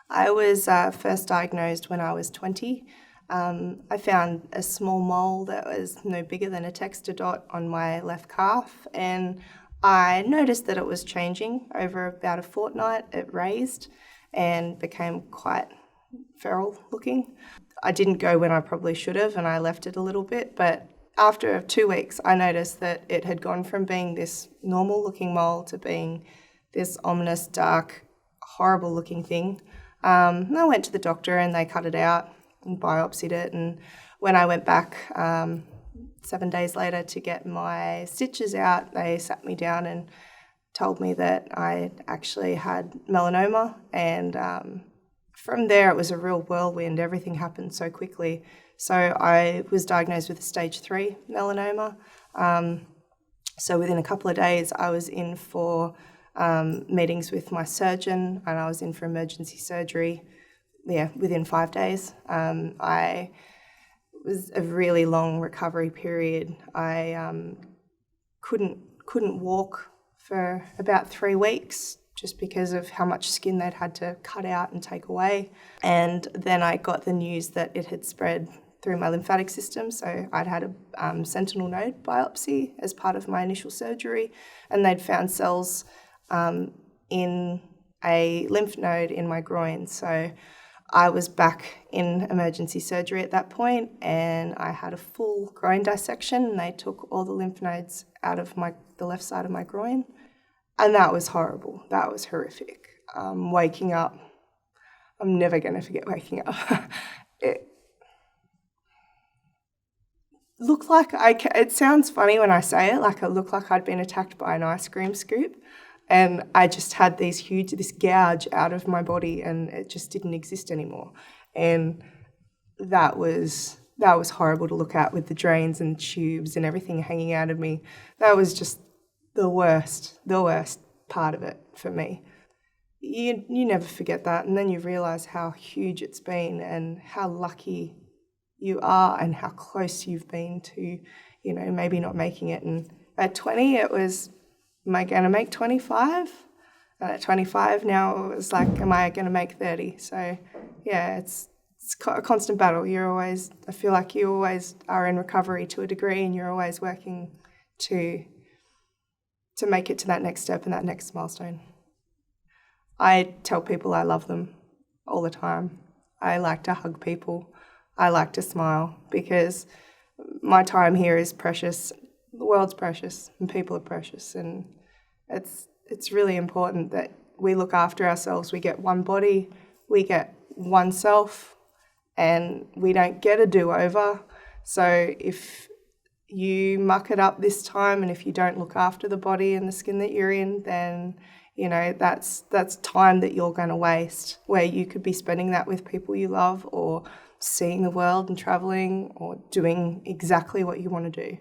I was first diagnosed when I was 20. I found a small mole that was no bigger than a texter dot on my left calf, and I noticed that it was changing over about a fortnight. It raised and became quite feral looking. I didn't go when I probably should have, and I left it a little bit, but after 2 weeks I noticed that it had gone from being this normal looking mole to being this ominous, dark, horrible looking thing. And I went to the doctor and they cut it out and biopsied it, and when I went back 7 days later to get my stitches out, they sat me down and told me that I actually had melanoma, and from there it was a real whirlwind. Everything happened so quickly. So I was diagnosed with a stage 3 melanoma. So within a couple of days I was in for meetings with my surgeon, and I was in for emergency surgery. Within 5 days. It was a really long recovery period. I couldn't walk for about 3 weeks just because of how much skin they'd had to cut out and take away. And then I got the news that it had spread through my lymphatic system. So I'd had a sentinel node biopsy as part of my initial surgery, and they'd found cells in a lymph node in my groin. So I was back in emergency surgery at that point, and I had a full groin dissection, and they took all the lymph nodes out of the left side of my groin. And that was horrible. That was horrific. Waking up, I'm never going to forget waking up. It looked like it sounds funny when I say it, like it looked like I'd been attacked by an ice cream scoop. And I just had this gouge out of my body, and it just didn't exist anymore. And that was horrible to look at, with the drains and tubes and everything hanging out of me. That was just the worst part of it for me. You never forget that, and then you realise how huge it's been and how lucky you are and how close you've been to, maybe not making it. And at 20 it was, am I going to make 25? And at 25 now it was like, am I going to make 30? So, yeah, it's a constant battle. I feel like you always are in recovery to a degree, and you're always working to make it to that next step and that next milestone. I tell people I love them all the time. I like to hug people. I like to smile, because my time here is precious. The world's precious and people are precious, and it's really important that we look after ourselves. We get one body, we get one self, and we don't get a do-over. So if you muck it up this time, and if you don't look after the body and the skin that you're in, then that's time that you're going to waste, where you could be spending that with people you love, or seeing the world and travelling, or doing exactly what you want to do.